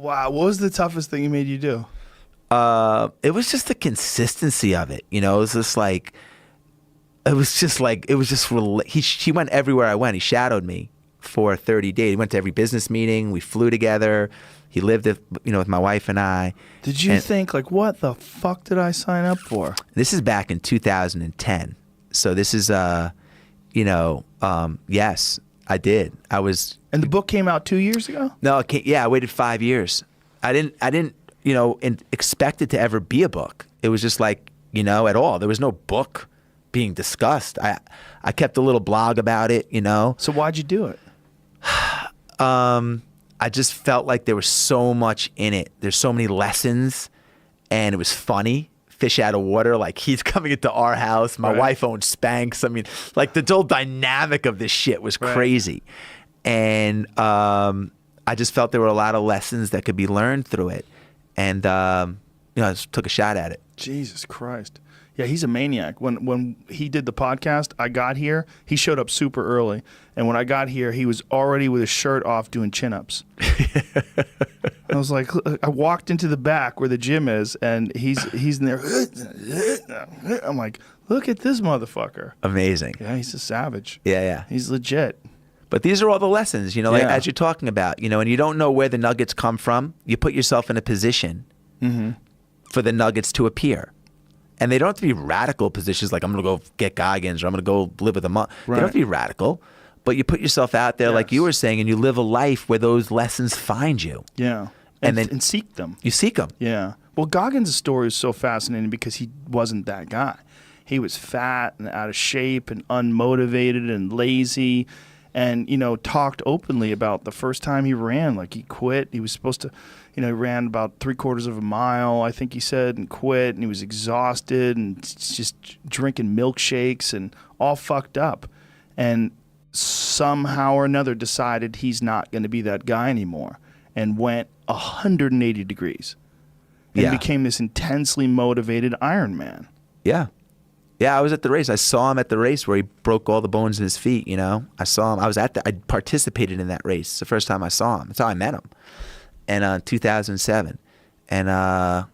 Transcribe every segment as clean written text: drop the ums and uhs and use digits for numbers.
Wow. What was the toughest thing he made you do? It was just the consistency of it. You know, it was just like, he went everywhere I went. He shadowed me for 30 days. He went to every business meeting. We flew together. He lived, with my wife and I. Did you think, like, what the fuck did I sign up for? This is back in 2010. So this is, yes, I did. And the book came out 2 years ago? No, I waited 5 years. I didn't, expect it to ever be a book. It was just like, at all. There was no book being discussed. I kept a little blog about it, So why'd you do it? I just felt like there was so much in it. There's so many lessons, and it was funny. Fish out of water, like he's coming into our house. My wife owns Spanx. I mean, like the whole dynamic of this shit was crazy. And I just felt there were a lot of lessons that could be learned through it. And, I just took a shot at it. Jesus Christ. Yeah, he's a maniac. When he did the podcast, I got here, he showed up super early. And when I got here, he was already with his shirt off doing chin-ups. I was like, I walked into the back where the gym is, and he's in there. I'm like, look at this motherfucker. Amazing. Yeah, he's a savage. Yeah. He's legit. But these are all the lessons, like as you're talking about, and you don't know where the nuggets come from. You put yourself in a position for the nuggets to appear. And they don't have to be radical positions like I'm going to go get Goggins or I'm going to go live with a monk. They don't have to be radical. But you put yourself out there like you were saying, and you live a life where those lessons find you. Yeah. And seek them. You seek them. Yeah. Well, Goggins' story is so fascinating because he wasn't that guy. He was fat and out of shape and unmotivated and lazy and, talked openly about the first time he ran. Like he quit. He was supposed to, he ran about 3/4 of a mile, I think he said, and quit. And he was exhausted and just drinking milkshakes and all fucked up. And somehow or another decided he's not going to be that guy anymore and went 180 degrees and became this intensely motivated Iron Man. Yeah. Yeah, I was at the race. I saw him at the race where he broke all the bones in his feet, I saw him. I participated in that race. It's the first time I saw him. That's how I met him. And 2007. And,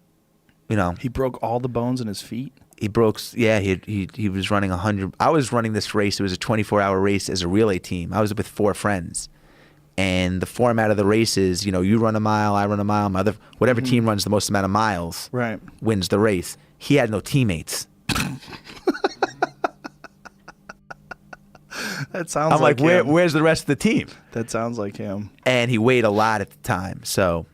He broke all the bones in his feet? He broke, he was running 100. I was running this race. It was a 24-hour race as a relay team. I was with 4 friends. And the format of the race is, you run a mile, I run a mile, whatever team runs the most amount of miles wins the race. He had no teammates. That sounds I'm like where's the rest of the team? That sounds like him. And he weighed a lot at the time. So,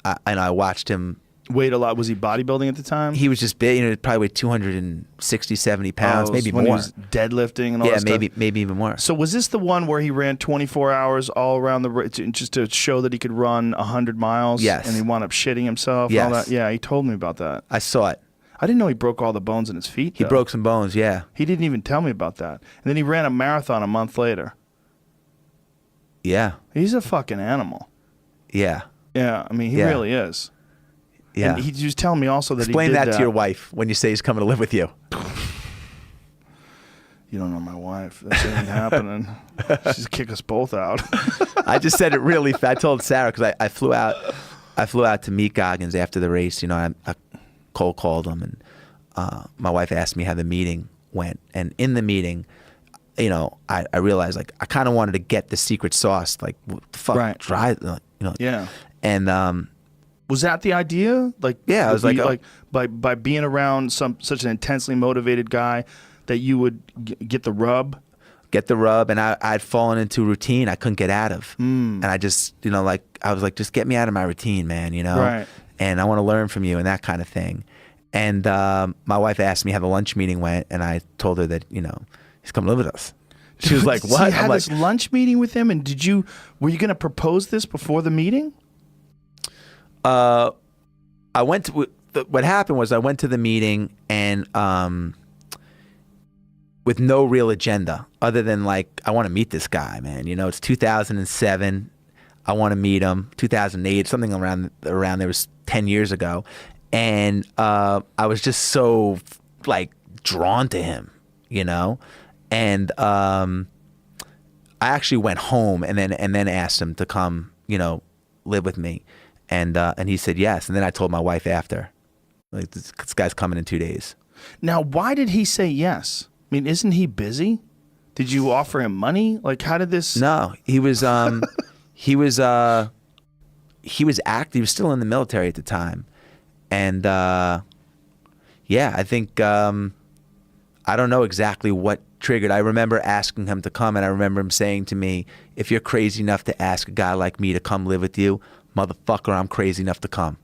I watched him. Weighed a lot. Was he bodybuilding at the time? He was just big. Probably weighed 260, 70 pounds, maybe when more. He was deadlifting and all that stuff? maybe even more. So was this the one where he ran 24 hours all around just to show that he could run 100 miles? Yes. And he wound up shitting himself? Yes. And all that? Yeah, he told me about that. I saw it. I didn't know he broke all the bones in his feet, He broke some bones, yeah. He didn't even tell me about that. And then he ran a marathon a month later. Yeah. He's a fucking animal. Yeah. Yeah, I mean, he really is. Yeah. And he was telling me also that Explain he did that to your wife when you say he's coming to live with you. You don't know my wife. That ain't happening. She's kick us both out. I just said it really fast. I told Sarah because I flew out to meet Goggins after the race. I cold called him, and my wife asked me how the meeting went. And in the meeting, I realized like I kind of wanted to get the secret sauce. Like, what the fuck, try, Yeah. And was that the idea? Like, yeah, I was like by being around such an intensely motivated guy, that you would get the rub. Get the rub, and I'd fallen into a routine I couldn't get out of, and I just, I was like, just get me out of my routine, man, Right. And I want to learn from you and that kind of thing. And my wife asked me how the lunch meeting went, and I told her that he's come live with us. She was like, "What?" So you had this lunch meeting with him, and were you going to propose this before the meeting? I went to. What happened was I went to the meeting and with no real agenda other than like I want to meet this guy, man. It's 2007. I want to meet him. 2008, something around there, was 10 years ago, and I was just so like drawn to him, and I actually went home and then asked him to come, live with me, And he said yes. And then I told my wife after, like, this guy's coming in 2 days. Now, why did he say yes? I mean, isn't he busy? Did you offer him money? Like, how did this? No, he was he was active. He was still in the military at the time, and yeah, I think I don't know exactly what triggered. I remember asking him to come, and I remember him saying to me, "If you're crazy enough to ask a guy like me to come live with you, motherfucker, I'm crazy enough to come."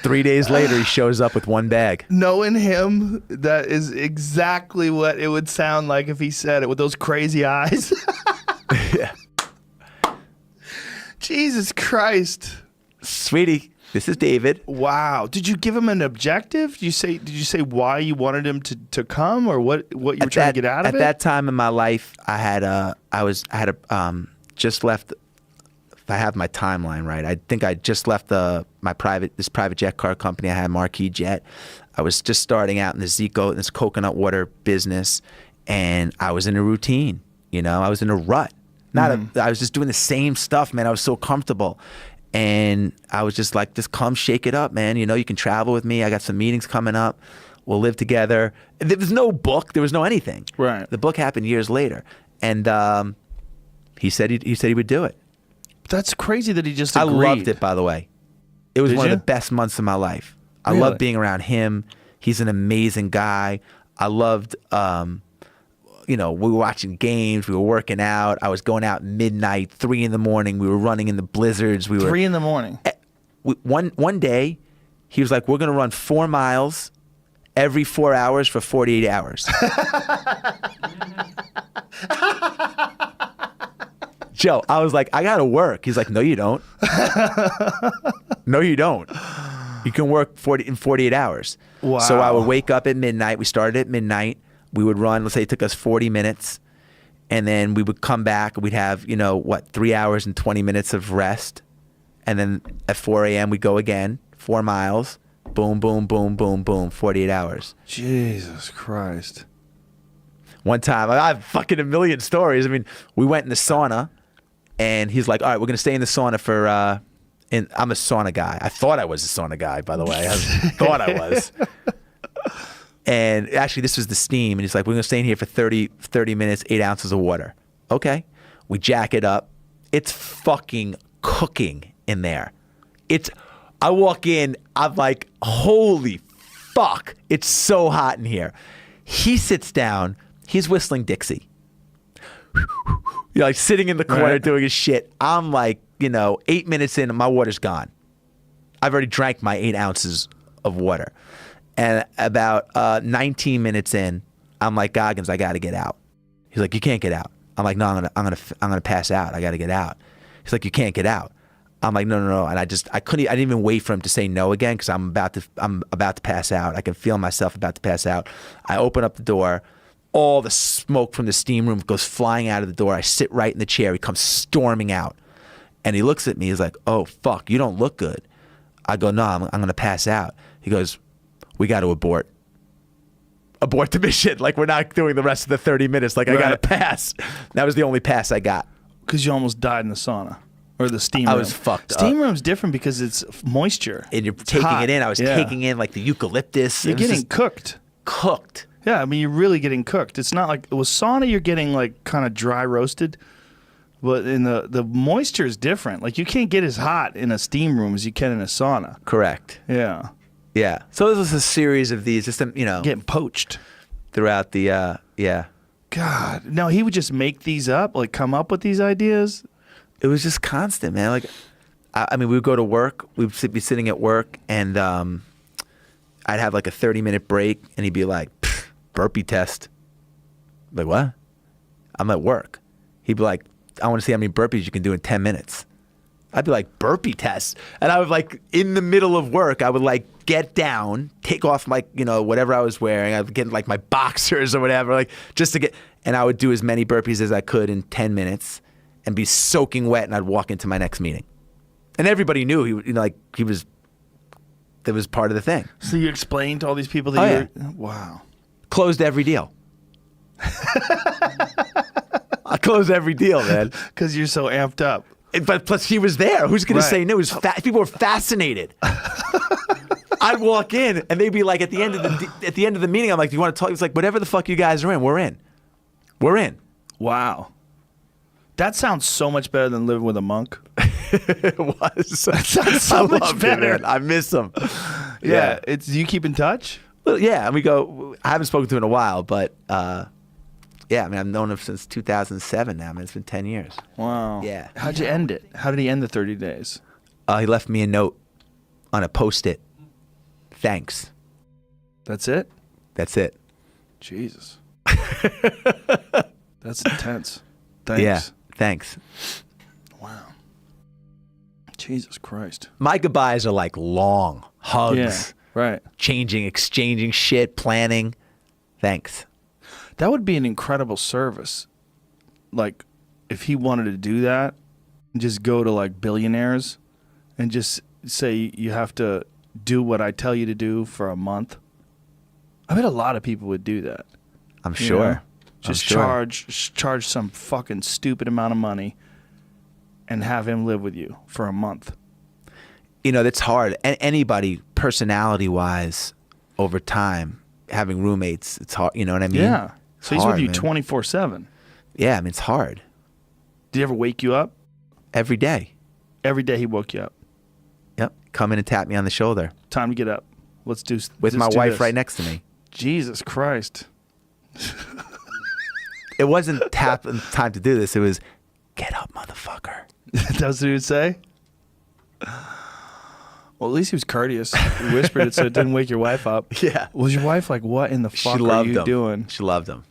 3 days later, he shows up with one bag. Knowing him, that is exactly what it would sound like if he said it with those crazy eyes. Yeah. Jesus Christ. Sweetie, this is David. Wow. Did you give him an objective? Did you say why you wanted him to come, or what you were trying to get out of it? At that time in my life, I had just left. If I have my timeline right, I think I just left this private jet car company. I had Marquis Jet. I was just starting out in this coconut water business, and I was in a routine. You know, I was in a rut. I was just doing the same stuff, man. I was so comfortable, and I was just like, "Just come, shake it up, man. You know, you can travel with me. I got some meetings coming up. We'll live together." There was no book. There was no anything. Right. The book happened years later, and he said he would do it. That's crazy that he just agreed. I loved it, by the way. It was one of the best months of my life. I loved being around him. He's an amazing guy. I loved, we were watching games. We were working out. I was going out midnight, 3 in the morning. We were running in the blizzards. 3 in the morning. One day, he was like, "We're going to run 4 miles every 4 hours for 48 hours." Joe, I was like, "I got to work." He's like, "No, you don't." "No, you don't. You can work 48 hours. Wow. So I would wake up at midnight. We started at midnight. We would run. Let's say it took us 40 minutes. And then we would come back. We'd have, 3 hours and 20 minutes of rest. And then at 4 a.m. we'd go again, 4 miles. Boom, boom, boom, boom, boom, 48 hours. Jesus Christ. One time, I have fucking a million stories. I mean, we went in the sauna. And he's like, "All right, we're going to stay in the sauna for, and I'm a sauna guy." I thought I was a sauna guy, by the way. I thought I was. And actually, this was the steam. And he's like, "We're going to stay in here for 30 minutes, 8 ounces of water." Okay. We jack it up. It's fucking cooking in there. I walk in, I'm like, "Holy fuck. It's so hot in here." He sits down. He's whistling Dixie. Like sitting in the corner doing his shit. I'm like, 8 minutes in, my water's gone. I've already drank my 8 ounces of water. And about 19 minutes in, I'm like, "Goggins, I got to get out." He's like, "You can't get out." I'm like, "No, I'm gonna pass out. I got to get out." He's like, "You can't get out." I'm like, no. And I didn't even wait for him to say no again, because I'm about to pass out. I can feel myself about to pass out. I open up the door. All the smoke from the steam room goes flying out of the door. I sit right in the chair. He comes storming out. And he looks at me. He's like, "Oh, fuck, you don't look good." I go, "No, I'm going to pass out." He goes, "We got to abort the mission. Like, we're not doing the rest of the 30 minutes. Like, I got to pass." That was the only pass I got. Because you almost died in the sauna. Or the steam room. I was fucked up. Steam room's different because it's moisture. And you're taking it in. I was taking in, like, the eucalyptus. You're getting cooked. Cooked. Yeah, I mean, you're really getting cooked. It's not like with sauna, you're getting like kind of dry roasted, but in the moisture is different. Like you can't get as hot in a steam room as you can in a sauna. Correct. Yeah. Yeah. So this was a series of these, just getting poached throughout the God, no, he would just make these up, like come up with these ideas. It was just constant, man. Like, I mean, we would go to work. We'd be sitting at work, and I'd have like a 30-minute break, and he'd be like, "Burpee test." I'm like, "What?" I'm at work. He'd be like, "I want to see how many burpees you can do in 10 minutes." I'd be like, "Burpee test?" And I would like, in the middle of work, I would like get down, take off my, whatever I was wearing. I would get like my boxers or whatever, like just to get, and I would do as many burpees as I could in 10 minutes and be soaking wet, and I'd walk into my next meeting. And everybody knew that was part of the thing. So you explained to all these people that yeah. Wow. Closed every deal. close every deal, man. Because you're so amped up. But plus, he was there. Who's going to say no? People were fascinated. I'd walk in, and they'd be like, at the end of the meeting, I'm like, "Do you want to talk?" He's like, "Whatever the fuck you guys are in, we're in. We're in." Wow. That sounds so much better than living with a monk. It was. That sounds so much better. I miss him. Yeah. Do you keep in touch? Well, yeah, and we go. I haven't spoken to him in a while, but yeah, I mean, I've known him since 2007 now. I mean, it's been 10 years. Wow. Yeah. How'd you end it? How did he end the 30 days? He left me a note on a Post-it. Thanks. That's it? That's it. Jesus. That's intense. Thanks. Yeah. Thanks. Wow. Jesus Christ. My goodbyes are like long hugs. Yeah, right. Exchanging shit, planning. Thanks. That would be an incredible service. Like, if he wanted to do that, just go to like billionaires and just say you have to do what I tell you to do for a month. I bet a lot of people would do that. I'm sure. You know? Just charge some fucking stupid amount of money and have him live with you for a month. You know, that's hard. Anybody, personality-wise, over time, having roommates, it's hard. You know what I mean? Yeah. It's So he's hard, with you man. 24/7. Yeah, I mean, it's hard. Did he ever wake you up? Every day. Every day he woke you up. Yep. Come in and tap me on the shoulder. Time to get up. Let's do With let's my do wife this. right next to me. Jesus Christ. It wasn't time to do this. It was, get up, motherfucker. That's what he would say? Well, at least he was courteous. He whispered it so it didn't wake your wife up. Yeah. Was your wife like, what in the fuck are you doing? She loved him.